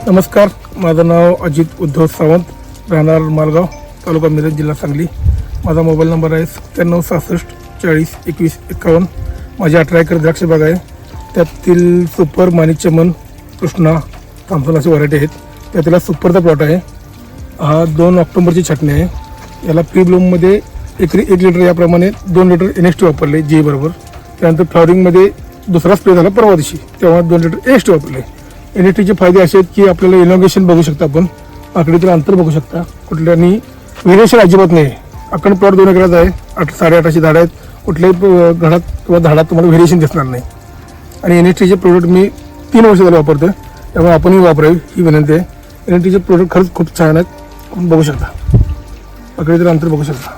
नमस्कार, माझं नाव अजित उद्धव सावंत, राहणार मालगाव, तालुका मिरज, जिल्हा सांगली. माझा मोबाईल नंबर आहे 9766402151. माझी 18 एकर द्राक्ष बाग आहे. त्यातील सुपर, माणिक चमन, कृष्णा, थांबसन अशी व्हरायटी आहेत. त्यातला सुपरचा प्लॉट आहे. हा 2 ऑक्टोबरची छाटणी आहे. याला प्री ब्लूममध्ये एकरी 1 लिटर याप्रमाणे 2 लिटर NXT वापरले जी बरोबर. त्यानंतर फ्लॉवरिंगमध्ये दुसरा स्प्रे झाला परवा दिवशी, तेव्हा 2 लिटर NXT वापरले. NXTचे फायदे असे आहेत की आपल्याला इनॉग्रेशन बघू शकता, आपण आकडीतील अंतर बघू शकता, कुठल्यानी व्हेरिएशन अजिबात नाही. अखंड प्लॉट 2 एकराचा आहे. 8-8.5 झाडं आहेत. कुठल्याही घरात किंवा झाडात तुम्हाला व्हेरिएशन दिसणार नाही. आणि NXTचे प्रोडक्ट मी 3 वर्ष झाले वापरतो, त्यामुळे आपणही वापरावी ही विनंती आहे. NXTचे प्रोडक्ट खरंच खूप छान आहेत. बघू शकता, आकडीतील अंतर बघू शकता.